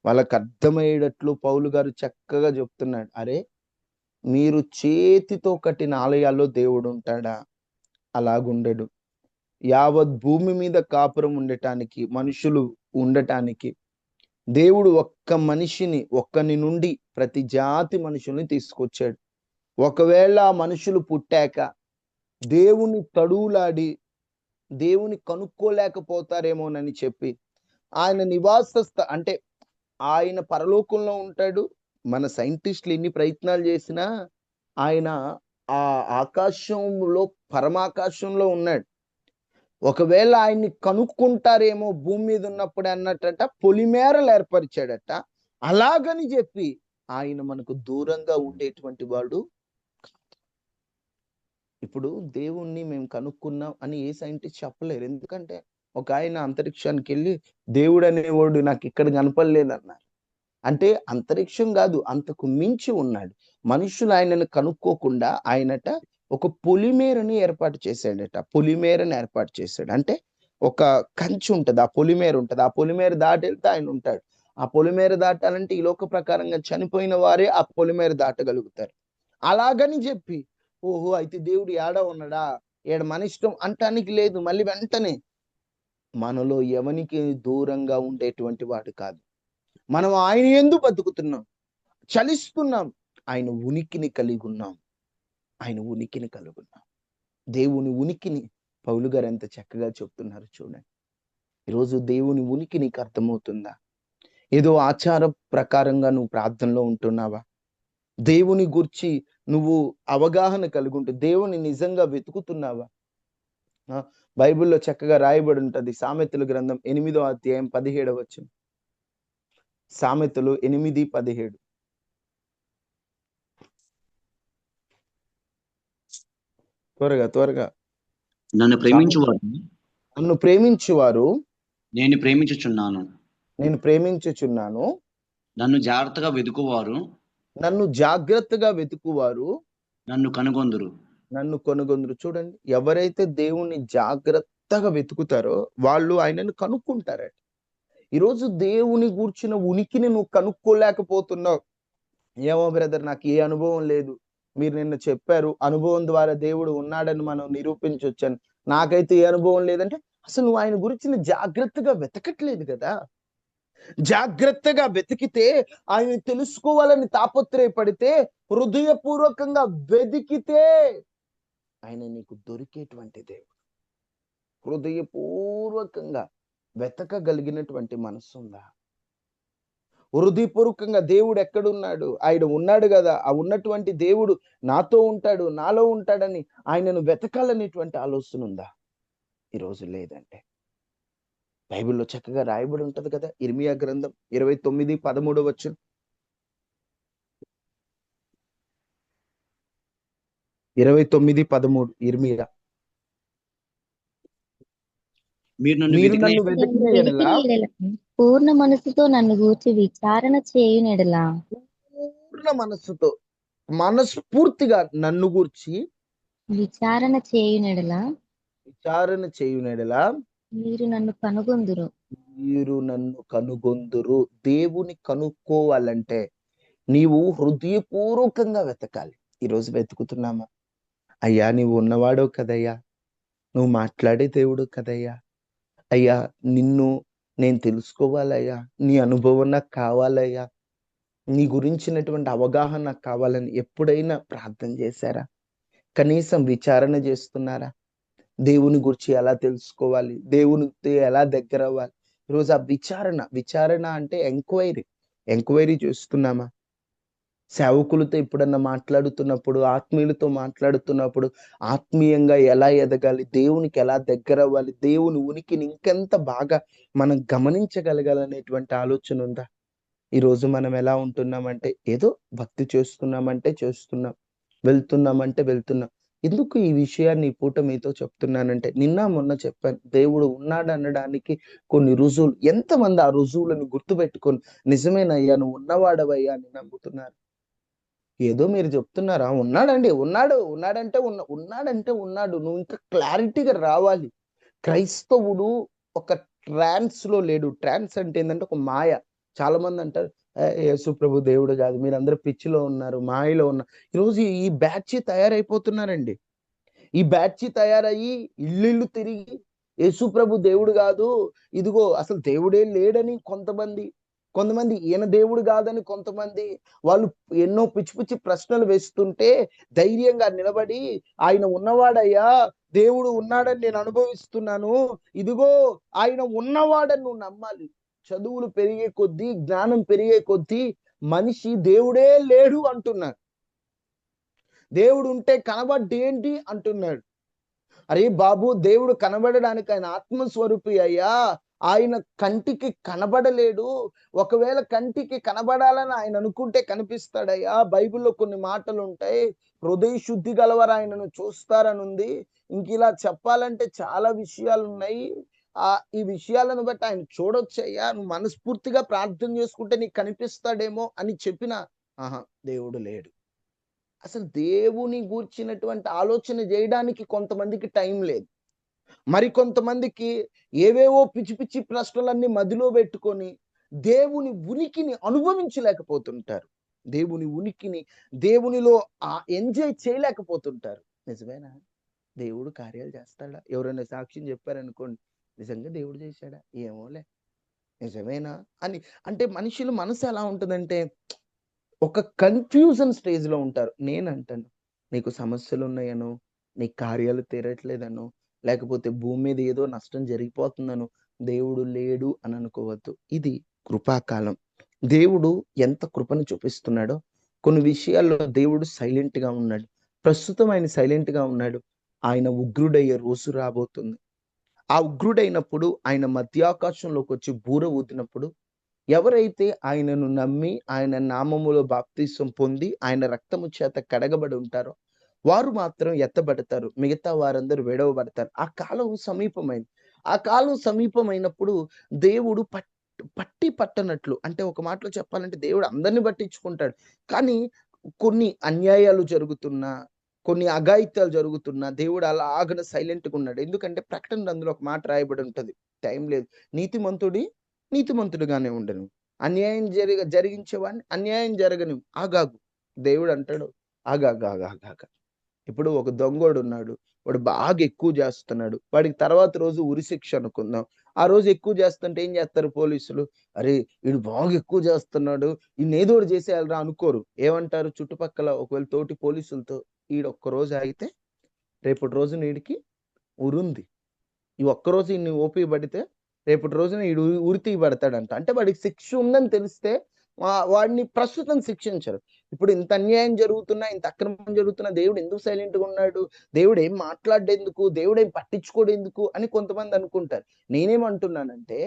వాళ్ళకి అర్థమయ్యేటట్లు పౌలు గారు చక్కగా చెప్తున్నాడు. అరే, మీరు చేతితో కట్టిన ఆలయాల్లో దేవుడు ఉంటాడా? అలాగుండడు. యావత్ భూమి మీద కాపురం ఉండటానికి, మనుషులు ఉండటానికి దేవుడు ఒక్కని నుండి ప్రతి జాతి మనుషుల్ని తీసుకొచ్చాడు. ఒకవేళ ఆ మనుషులు పుట్టాక దేవుని తడువులాడి దేవుని కనుక్కోలేకపోతారేమోనని చెప్పి ఆయన అంటే ఆయన పరలోకంలో ఉంటాడు. మన సైంటిస్టులు ఎన్ని ప్రయత్నాలు చేసినా ఆయన ఆ ఆకాశంలో, పరమాకాశంలో ఉన్నాడు. ఒకవేళ ఆయన్ని కనుక్కుంటారేమో భూమి మీద ఉన్నప్పుడే అన్నట్టట పొలిమేరలు ఏర్పరిచాడట. అలాగని చెప్పి ఆయన మనకు దూరంగా ఉండేటువంటి వాడు. ఇప్పుడు దేవుణ్ణి మేము కనుక్కున్నాం అని ఏ సైంటిస్ట్ చెప్పలేరు. ఎందుకంటే ఒక ఆయన అంతరిక్షానికి వెళ్ళి దేవుడు అనేవాడు నాకు ఇక్కడ కనపడలేదన్నారు. అంటే అంతరిక్షం కాదు, అంతకు మించి ఉన్నాడు. మనుషులు ఆయనను కనుక్కోకుండా ఆయనట ఒక పొలిమేరని ఏర్పాటు చేశాడట. పొలిమేరని ఏర్పాటు చేశాడు. అంటే ఒక కంచి ఉంటది, ఆ పొలిమేర ఉంటది. ఆ పొలిమేర దాటి వెళ్తే ఆయన ఉంటాడు. ఆ పొలిమేర దాటాలంటే ఈ లోక ప్రకారంగా చనిపోయిన వారే ఆ పొలిమేర దాటగలుగుతారు. అలాగని చెప్పి ఓహో అయితే దేవుడు ఏడ ఉన్నాడా, ఏడ మన ఇష్టం అంటానికి లేదు. మళ్ళీ వెంటనే మనలో ఎవనికి దూరంగా ఉండేటువంటి వాడు కాదు. మనం ఆయన యందు బతుకుతున్నాం, చలిస్తున్నాం, ఆయన ఉనికిని కలిగి ఉన్నాం. ఆయన ఉనికిని కలిగి ఉన్నాం. దేవుని ఉనికిని పౌలు గారు ఎంత చక్కగా చెప్తున్నారు చూడండి. ఈరోజు దేవుని ఉనికి నీకు అర్థమవుతుందా? ఏదో ఆచార ప్రకారంగా నువ్వు ప్రార్థనలో ఉంటున్నావా? దేవుని గురించి నువ్వు అవగాహన కలిగి ఉంటూ దేవుని నిజంగా వెతుకుతున్నావా? బైబిల్లో చక్కగా రాయబడి ఉంటది. సామెతల గ్రంథం 8వ అధ్యాయం 17వ వచనం. సామెతలు 8:17. త్వరగా నన్ను ప్రేమించువారు నేను ప్రేమించుచున్నాను. నన్ను జాగ్రత్తగా వెతుకువారు నన్ను కనుగొందురు. చూడండి, ఎవరైతే దేవుణ్ణి జాగ్రత్తగా వెతుకుతారో వాళ్ళు ఆయనను కనుక్కుంటారట. ఈరోజు దేవుని గూర్చిన ఉనికిని నువ్వు కనుక్కోలేకపోతున్నావు. ఏమో బ్రదర్, నాకు ఏ అనుభవం లేదు. మీరు నిన్న చెప్పారు అనుభవం ద్వారా దేవుడు ఉన్నాడని మనం నిరూపించొచ్చాను. నాకైతే ఏ అనుభవం లేదంటే అసలు నువ్వు ఆయన గురించి జాగ్రత్తగా వెతకట్లేదు కదా. జాగ్రత్తగా వెతికితే, ఆయన తెలుసుకోవాలని తాపత్రయపడితే, హృదయపూర్వకంగా వెతికితే ఆయన నీకు దొరికేటువంటి దేవుడు. హృదయపూర్వకంగా వెతకగలిగినటువంటి మనసు ఉందా? హృదయపూర్వకంగా దేవుడు ఎక్కడున్నాడు, ఆయన ఉన్నాడు కదా, ఆ ఉన్నటువంటి దేవుడు నాతో ఉంటాడు, నాలో ఉంటాడని ఆయనను వెతకాలనేటువంటి ఆలోచన ఉందా? ఈరోజు లేదంటే బైబిల్లో చక్కగా రాయబడి ఉంటది కదా. ఇర్మియా గ్రంథం 29:13 వచనం. ఇర్మియా మీరు నన్ను మీరు వెతికిన నన్ను వెతికిన ఎడల పూర్ణ మనసుతో నన్ను గూర్చి విచారణ చేయునెడలా పూర్ణ మనస్సుతో మనస్ఫూర్తిగా నన్ను గూర్చి విచారణ చేయునెడలా విచారణ చేయునెడల మీరు నన్ను కనుగొందురు. మీరు నన్ను కనుగొందురు. దేవుని కనుక్కోవాలంటే నీవు హృదయపూర్వకంగా వెతకాలి. ఈరోజు వెతుకుతున్నామా? అయ్యా నీవు ఉన్నవాడో కదయ్యా, నువ్వు మాట్లాడే దేవుడు కదయ్యా, అయ్యా నిన్ను నేను తెలుసుకోవాలయ్యా, నీ అనుభవం నాకు కావాలయ్యా, నీ గురించినటువంటి అవగాహన నాకు కావాలని ఎప్పుడైనా ప్రార్థన చేశారా? కనీసం విచారణ చేస్తున్నారా? దేవుని గురించి ఎలా తెలుసుకోవాలి, దేవునితో ఎలా దగ్గర అవ్వాలి? ఈరోజు ఆ విచారణ అంటే ఎంక్వైరీ చేస్తున్నామా? సేవకులతో ఎప్పుడన్నా మాట్లాడుతున్నప్పుడు, ఆత్మీయులతో మాట్లాడుతున్నప్పుడు ఆత్మీయంగా ఎలా ఎదగాలి, దేవునికి ఎలా దగ్గర అవ్వాలి, దేవుని ఉనికిని ఇంకెంత బాగా మనం గమనించగలగాలనేటువంటి ఆలోచన ఉందా? ఈరోజు మనం ఎలా ఉంటున్నామంటే ఏదో భక్తి చేస్తున్నామంటే చేస్తున్నాం, వెళ్తున్నామంటే వెళ్తున్నాం. ఎందుకు ఈ విషయాన్ని ఈ పూట మీతో చెప్తున్నానంటే, నిన్న మొన్న చెప్పాను, దేవుడు ఉన్నాడు అనడానికి కొన్ని రుజువులు. ఎంతమంది ఆ రుజువులను గుర్తుపెట్టుకొని నిజమేనయ్యా నువ్వు ఉన్నవాడవయ్యా అని నమ్ముతున్నారు? ఏదో మీరు చెప్తున్నారా? ఉన్నాడండి, ఉన్నాడంటే ఉన్నాడు. నువ్వు ఇంకా క్లారిటీగా రావాలి. క్రైస్తవుడు ఒక ట్రాన్స్ లో లేడు. ట్రాన్స్ అంటే ఏంటంటే ఒక మాయ. చాలా మంది అంటారు యేసు ప్రభు దేవుడు కాదు, మీరందరూ పిచ్చిలో ఉన్నారు, మాయలో ఉన్నారు. ఈరోజు ఈ బ్యాచ్ తయారైపోతున్నారండి. ఈ బ్యాచ్ తయారయ్యి ఇల్లు తిరిగి యేసు ప్రభు దేవుడు కాదు, ఇదిగో అసలు దేవుడే లేడని కొంతమంది ఈయన దేవుడు కాదని కొంతమంది, వాళ్ళు ఎన్నో పిచ్చి పిచ్చి ప్రశ్నలు వేస్తుంటే ధైర్యంగా నిలబడి ఆయన ఉన్నవాడయ్యా, దేవుడు ఉన్నాడని నేను అనుభవిస్తున్నాను, ఇదిగో ఆయన ఉన్నవాడని నువ్వు నమ్మాలి. చదువులు పెరిగే కొద్దీ, జ్ఞానం పెరిగే కొద్దీ మనిషి దేవుడే లేడు అంటున్నాడు. దేవుడు ఉంటే కనబడ్డేంటి అంటున్నాడు. అరే బాబు, దేవుడు కనబడడానికి ఆయన ఆత్మస్వరూపి అయ్యా, ఆయన కంటికి కనబడలేడు. ఒకవేళ కంటికి కనబడాలని ఆయన అనుకుంటే కనిపిస్తాడయ్యా. బైబిల్లో కొన్ని మాటలు ఉంటాయి, హృదయ శుద్ధి గలవారు ఆయనను చూస్తారని ఉంది. ఇంక ఇలా చెప్పాలంటే చాలా విషయాలు ఉన్నాయి. ఈ విషయాలను బట్టి ఆయన చూడొచ్చయ్యా, నువ్వు మనస్ఫూర్తిగా ప్రార్థన చేసుకుంటే నీకు కనిపిస్తాడేమో అని చెప్పిన దేవుడు లేడు. అసలు దేవుని గూర్చినటువంటి ఆలోచన చేయడానికి కొంతమందికి టైం లేదు. మరి కొంతమందికి ఏవేవో పిచ్చి పిచ్చి ప్రశ్నలన్నీ మదిలో పెట్టుకొని దేవుని ఉనికిని అనుభవించలేకపోతుంటారు. దేవుని ఉనికిని, దేవునిలో ఎంజాయ్ చేయలేకపోతుంటారు. నిజమేనా? దేవుడు కార్యాలు చేస్తాడా? ఎవరైనా సాక్ష్యం చెప్పారనుకోండి, నిజంగా దేవుడు చేశాడా? ఏమోలే, నిజమేనా అని. అంటే మనుషులు మనసు ఎలా ఉంటుందంటే ఒక కన్ఫ్యూజన్ స్టేజ్ లో ఉంటారు. నేనంటాను, నీకు సమస్యలు ఉన్నాయనో, నీ కార్యాలు తీరట్లేదనో, లేకపోతే భూమి మీద ఏదో నష్టం జరిగిపోతుందనో దేవుడు లేడు అని అనుకోవద్దు. ఇది కృపాకాలం. దేవుడు ఎంత కృపను చూపిస్తున్నాడో, కొన్ని విషయాల్లో దేవుడు సైలెంట్ గా ఉన్నాడు. ప్రస్తుతం ఆయన సైలెంట్ గా ఉన్నాడు. ఆయన ఉగ్రుడయ్యే రోజు రాబోతుంది. ఆ ఉగ్రుడైనప్పుడు ఆయన మధ్యాకాశంలోకి వచ్చి బూర ఊదినప్పుడు ఎవరైతే ఆయనను నమ్మి ఆయన నామములో బాప్తిసం పొంది ఆయన రక్తము చేత కడగబడి ఉంటారో వారు మాత్రం ఎత్తబడతారు, మిగతా వారందరూ విడవబడతారు. ఆ కాలం సమీపమైంది. ఆ కాలం సమీపమైనప్పుడు దేవుడు పట్టనట్లు, అంటే ఒక మాటలో చెప్పాలంటే దేవుడు అందరిని పట్టించుకుంటాడు. కానీ కొన్ని అన్యాయాలు జరుగుతున్నా, కొన్ని అఘాయిత్యాలు జరుగుతున్నా దేవుడు అలాగన సైలెంట్గా ఉన్నాడు. ఎందుకంటే ప్రకటన అందులో ఒక మాట రాయబడి ఉంటది, టైం లేదు, నీతిమంతుడుగానే ఉండను, అన్యాయం జరిగించేవాడిని అన్యాయం జరగను ఆగాగు. దేవుడు అంటాడు ఆగాగా. ఇప్పుడు ఒక దొంగోడు ఉన్నాడు, వాడు బాగా ఎక్కువ చేస్తున్నాడు, వాడికి తర్వాత రోజు ఉరిశిక్ష అనుకుందాం. ఆ రోజు ఎక్కువ చేస్తుంటే ఏం చేస్తారు పోలీసులు? అరే వీడు బాగా ఎక్కువ చేస్తున్నాడు, ఈయన ఏదో ఒకటి చేసేయాలరా అనుకోరు. ఏమంటారు చుట్టుపక్కల ఒకవేళ తోటి పోలీసులతో, ఒక్క రోజు ఆగితే రేపటి రోజున వీడికి ఉరుంది, ఈ ఒక్కరోజు ఈయన్ని ఓపి పడితే రేపటి రోజున వీడు ఉరి తీయబడతాడంట. అంటే వాడికి శిక్ష ఉందని తెలిస్తే వాడిని ప్రస్తుతం శిక్షించరు. ఇప్పుడు ఇంత అన్యాయం జరుగుతున్నా, ఇంత అక్రమం జరుగుతున్నా దేవుడు ఎందుకు సైలెంట్ గా ఉన్నాడు? దేవుడు ఏం మాట్లాడేందుకు? దేవుడు ఏం పట్టించుకోడేందుకు అని కొంతమంది అనుకుంటారు. నేనేమంటున్నానంటే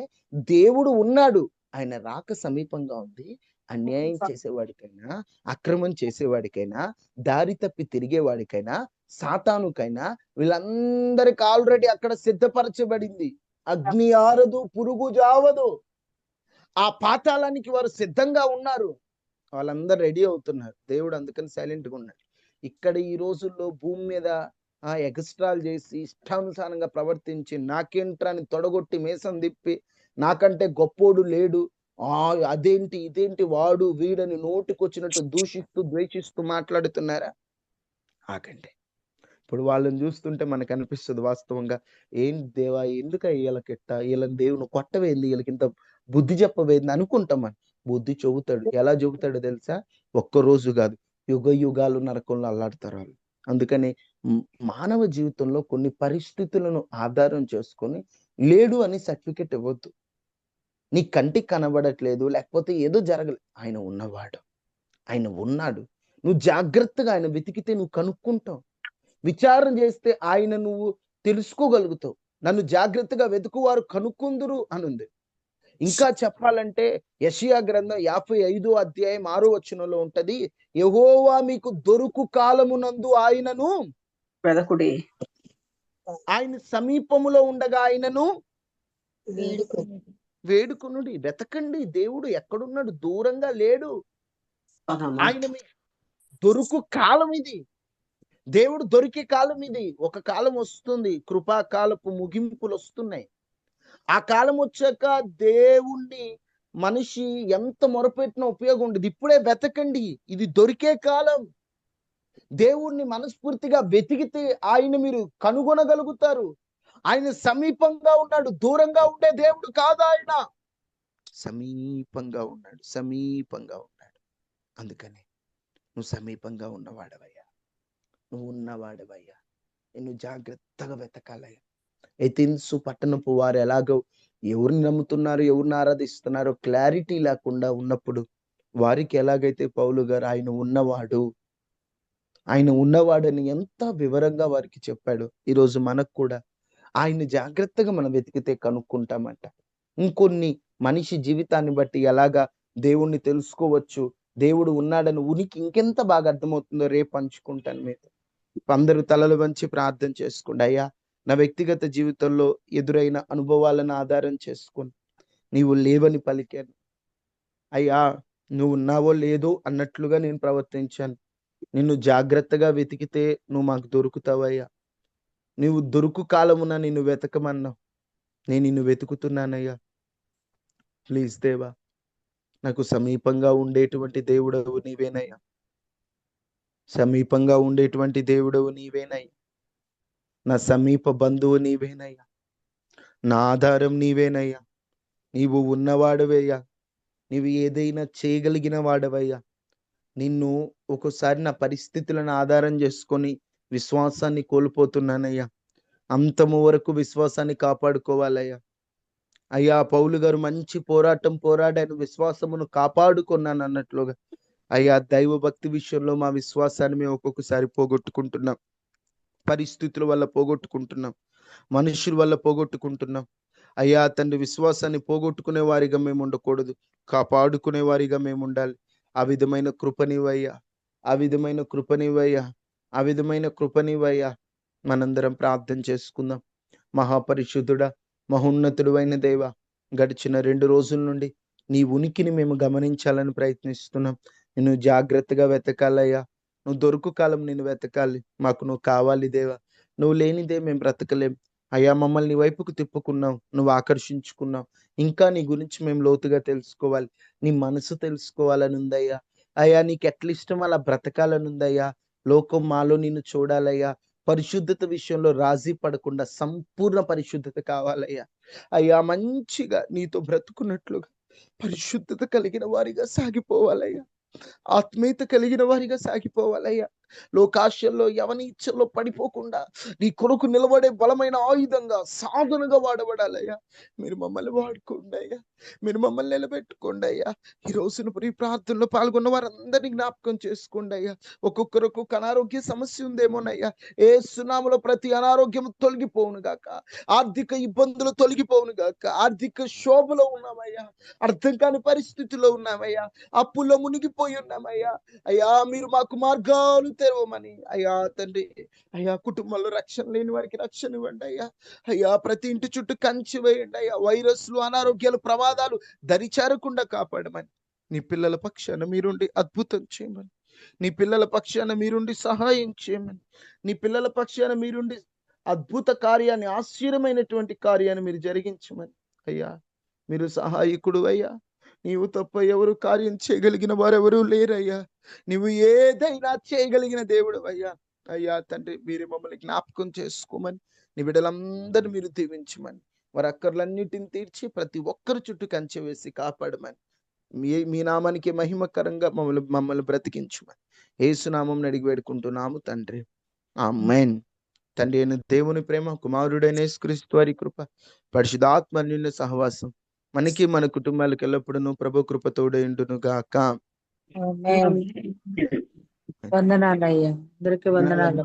దేవుడు ఉన్నాడు, ఆయన రాక సమీపంగా ఉంది. అన్యాయం చేసేవాడికైనా, అక్రమం చేసేవాడికైనా, దారి తప్పి తిరిగేవాడికైనా, సాతానుకైనా, వీళ్ళందరికి ఆల్రెడీ అక్కడ సిద్ధపరచబడింది. అగ్ని ఆరదు, పురుగు జావదు. ఆ పాతాళానికి వారు సిద్ధంగా ఉన్నారు. వాళ్ళందరూ రెడీ అవుతున్నారు. దేవుడు అందుకని సైలెంట్గా ఉన్నాడు. ఇక్కడ ఈ రోజుల్లో భూమి మీద ఎక్స్ట్రాలు చేసి ఇష్టానుసారంగా ప్రవర్తించి నాకేంట్రాని తొడగొట్టి మేసం తిప్పి నాకంటే గొప్పోడు లేడు, అదేంటి ఇదేంటి వాడు వీడని నోటికొచ్చినట్టు దూషిస్తూ ద్వేషిస్తూ మాట్లాడుతున్నారా? ఆకండి. ఇప్పుడు వాళ్ళని చూస్తుంటే మనకు అనిపిస్తుంది వాస్తవంగా, ఏంటి దేవా ఎందుకు వీళ్ళకిట్ట, వీళ్ళని దేవుని కొట్టవేంది, వీళ్ళకి ఇంత బుద్ధి చెప్పవేంది అనుకుంటాం. మనం బుద్ధి చెబుతాడు. ఎలా చెబుతాడో తెలుసా? ఒక్కరోజు కాదు, యుగ యుగాలు నరకంలో అల్లాడతారు వాళ్ళు. అందుకని మానవ జీవితంలో కొన్ని పరిస్థితులను ఆధారం చేసుకొని లేడు అని సర్టిఫికెట్ ఇవ్వద్దు. నీ కంటికి కనబడట్లేదు, లేకపోతే ఏదో జరగలేదు, ఆయన ఉన్నవాడు, ఆయన ఉన్నాడు. నువ్వు జాగ్రత్తగా ఆయన వెతికితే నువ్వు కనుక్కుంటావు. విచారణ చేస్తే ఆయన నువ్వు తెలుసుకోగలుగుతావు. నన్ను జాగ్రత్తగా వెతుకువారు కనుక్కుందురు అని ఉంది. ఇంకా చెప్పాలంటే యెషయా గ్రంథం 55వ అధ్యాయం 6వ వచనంలో ఉంటది, యెహోవా మీకు దొరుకు కాలమునందు ఆయనను వెదకుడి, ఆయన సమీపములో ఉండగా ఆయనను వేడుకొనుడి. వేడుకొనుడి. వెతకండి. దేవుడు ఎక్కడున్నాడు? దూరంగా లేడు. ఆయన మీ దొరుకు కాలం ఇది. దేవుడు దొరికే కాలం ఇది. ఒక కాలం వస్తుంది, కృపాకాలపు ముగింపులు వస్తున్నాయి. ఆ కాలం వచ్చాక దేవుణ్ణి మనిషి ఎంత మొరపెట్టినా ఉపయోగం ఉండదు. ఇప్పుడే వెతకండి, ఇది దొరికే కాలం. దేవుణ్ణి మనస్ఫూర్తిగా వెతికితే ఆయన మీరు కనుగొనగలుగుతారు. ఆయన సమీపంగా ఉన్నాడు, దూరంగా ఉండే దేవుడు కాదు. ఆయన సమీపంగా ఉన్నాడు, సమీపంగా ఉన్నాడు. అందుకని నువ్వు సమీపంగా ఉన్నవాడవయ్యా, నువ్వు ఉన్నవాడవయ్యా. నిన్ను జాగ్రత్తగా వెతకాలయ్యా. ఎథెన్సు పట్టణపు వారు ఎలాగో ఎవరిని నమ్ముతున్నారు, ఎవరిని ఆరాధిస్తున్నారో క్లారిటీ లేకుండా ఉన్నప్పుడు వారికి ఎలాగైతే పౌలు గారు ఆయన ఉన్నవాడు, ఆయన ఉన్నవాడని ఎంత వివరంగా వారికి చెప్పాడు, ఈరోజు మనకు కూడా ఆయన జాగ్రత్తగా మనం వెతికితే కనుక్కుంటామంట. ఇంకొన్ని మనిషి జీవితాన్ని బట్టి ఎలాగా దేవుణ్ణి తెలుసుకోవచ్చు, దేవుడు ఉన్నాడని ఉనికి ఇంకెంత బాగా అర్థమవుతుందో రేపు పంచుకుంటాను మీతో. అందరూ తలలు వంచి ప్రార్థన చేసుకోండి. అయ్యా, నా వ్యక్తిగత జీవితంలో ఎదురైన అనుభవాలను ఆధారం చేసుకొని నీవు లేవని పలికాను అయ్యా, నువ్వు ఉన్నావో లేదో అన్నట్లుగా నేను ప్రవర్తించాను. నిన్ను జాగ్రత్తగా వెతికితే నువ్వు మాకు దొరుకుతావయ్యా. నువ్వు దొరుకు కాలమున నిన్ను వెతకమన్నావు, నేను నిన్ను వెతుకుతున్నానయ్యా. ప్లీజ్ దేవా, నాకు సమీపంగా ఉండేటువంటి దేవుడవు నీవేనయ్యా, సమీపంగా ఉండేటువంటి దేవుడవు నీవేనయ్యా, నా సమీప బంధువు నీవేనయ్యా, నా ఆధారం నీవేనయ్యా. నీవు ఉన్నవాడవయ్యా, నీవు ఏదైనా చేయగలిగిన వాడవయ్యా. నిన్ను ఒక్కోసారి నా పరిస్థితులను ఆధారం చేసుకొని విశ్వాసాన్ని కోల్పోతున్నానయ్యా. అంతము వరకు విశ్వాసాన్ని కాపాడుకోవాలయ్యా. అయ్యా, పౌలు గారు మంచి పోరాటం పోరాడాను, విశ్వాసమును కాపాడుకున్నాను అన్నట్లుగా అయ్యా, దైవ భక్తి విషయంలో మా విశ్వాసాన్ని మేము ఒక్కొక్కసారి పోగొట్టుకుంటున్నాం. పరిస్థితుల వల్ల పోగొట్టుకుంటున్నాం, మనుషుల వల్ల పోగొట్టుకుంటున్నాం. అయ్యా తండ్రి, విశ్వాసాన్ని పోగొట్టుకునే వారిగా మేము ఉండకూడదు, కాపాడుకునే వారిగా మేము ఉండాలి. ఆ విధమైన కృపనివయ్యా, ఆ విధమైన కృపనివయ్యా, ఆ విధమైన కృపనివయ్యా. మనందరం ప్రార్థన చేసుకుందాం. మహాపరిశుద్ధుడా, మహోన్నతుడు అయిన దేవ, గడిచిన 2 రోజుల నుండి నీ ఉనికిని మేము గమనించాలని ప్రయత్నిస్తున్నాం. నిన్ను జాగ్రత్తగా వెతకాలయ్యా. నువ్వు దొరుకు కాలం నిన్ను వెతకాలి. మాకు నువ్వు కావాలి దేవా. నువ్వు లేనిదే మేము బ్రతకలేం అయ్యా. మమ్మల్ని నీ వైపుకు తిప్పుకున్నావు, నువ్వు ఆకర్షించుకున్నావు. ఇంకా నీ గురించి మేము లోతుగా తెలుసుకోవాలి, నీ మనసు తెలుసుకోవాలని ఉందయ్యా. అయ్యా, నీకు ఎట్లా ఇష్టం అలా బ్రతకాలని ఉందయ్యా. లోకం మాలో నిన్ను చూడాలయ్యా. పరిశుద్ధత విషయంలో రాజీ పడకుండా సంపూర్ణ పరిశుద్ధత కావాలయ్యా. అయ్యా, మంచిగా నీతో బ్రతుకున్నట్లుగా పరిశుద్ధత కలిగిన వారిగా సాగిపోవాలయ్యా. ఆత్మీయత కలిగిన వారిగా సాగిపోవాలయ్యా. లోకాశల్లో ఎవని ఇచ్చల్లో పడిపోకుండా నీ కొరకు నిలబడే బలమైన ఆయుధంగా, సాధనగా వాడబడాలయ్యా. మీరు మమ్మల్ని వాడుకోండి అయ్యా, మీరు మమ్మల్ని నిలబెట్టుకోండి అయ్యా. ఈ రోజున ఈ ప్రార్థనలో పాల్గొన్న వారందరినీ జ్ఞాపకం చేసుకోండి అయ్యా. ఒక్కొక్కరికి అనారోగ్య సమస్య ఉందేమోనయ్యా. ఏ సునాములో ప్రతి అనారోగ్యం తొలగిపోవును గాక, ఆర్థిక ఇబ్బందులు తొలగిపోవును గాక. ఆర్థిక శోభలో ఉన్నామయ్యా, అర్థం కాని పరిస్థితిలో ఉన్నామయ్యా, అప్పుల్లో మునిగిపోయి ఉన్నామయ్యా. అయ్యా, మీరు మాకు మార్గాలు తెరవమని అయ్యా తండ్రి, అయ్యా కుటుంబంలో రక్షణ లేని వారికి రక్షణ ఇవ్వండి అయ్యా. అయ్యా ప్రతి ఇంటి చుట్టూ కంచి వేయండి అయ్యా. వైరస్లు, అనారోగ్యాలు, ప్రమాదాలు దరిచేరకుండా కాపాడమని, నీ పిల్లల పక్షాన మీరుండి అద్భుతం చేయమని, నీ పిల్లల పక్షాన మీరుండి సహాయం చేయమని, నీ పిల్లల పక్షాన మీరుండి అద్భుత కార్యాన్ని, ఆశ్చర్యమైనటువంటి కార్యాన్ని మీరు జరిగించమని అయ్యా. మీరు సహాయకుడు అయ్యా. నీవు తప్ప ఎవరు కార్యం చేయగలిగిన వారెవరూ లేరయ్యా. నువ్వు ఏదైనా చేయగలిగిన దేవుడు అయ్యా. అయ్యా తండ్రి, మీరు మమ్మల్ని జ్ఞాపకం చేసుకోమని, నీ బిడ్డలందరినీ మీరు దీవించమని, వారి అక్కర్లన్నిటిని తీర్చి ప్రతి ఒక్కరి చుట్టూ కంచె వేసి కాపాడమని, మీ నామానికి మహిమకరంగా మమ్మల్ని బ్రతికించమని యేసునామం అడిగి వేడుకుంటున్నాము తండ్రి. ఆమేన్. తండ్రి అయిన దేవుని ప్రేమ, కుమారుడైన యేసుక్రీస్తు వారి కృప, పరిశుద్ధాత్మ అన్యోన్య సహవాసం మనకి మన కుటుంబాలకు ఎల్లప్పుడూ ప్రభు కృప తోడైండును గాక. ఆమేన్. వందనాలు అయ్యా, అందరికీ వందనాలు.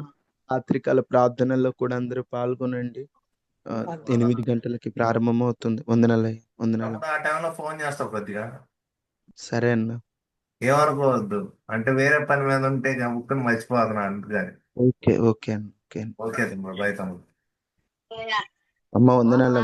రాత్రికాల ప్రార్థనల్లో కూడా అందరూ పాల్గొనండి. 8 గంటలకి ప్రారంభం అవుతుంది. వందనాలయ్య. వందనాలు. ఆ టైంలో ఫోన్ చేస్తావు కొద్దిగా, సరే అన్న. ఏమనుకోవద్దు. అంటే వేరే పని మీద ఉంటే గమ్ముకుని మర్చిపోతున్నా అందుకని. ఓకే ఓకే అన్న. ఓకే ఓకే తమ్ముడు, బై తమ్ముడు. అమ్మ వందనాలు.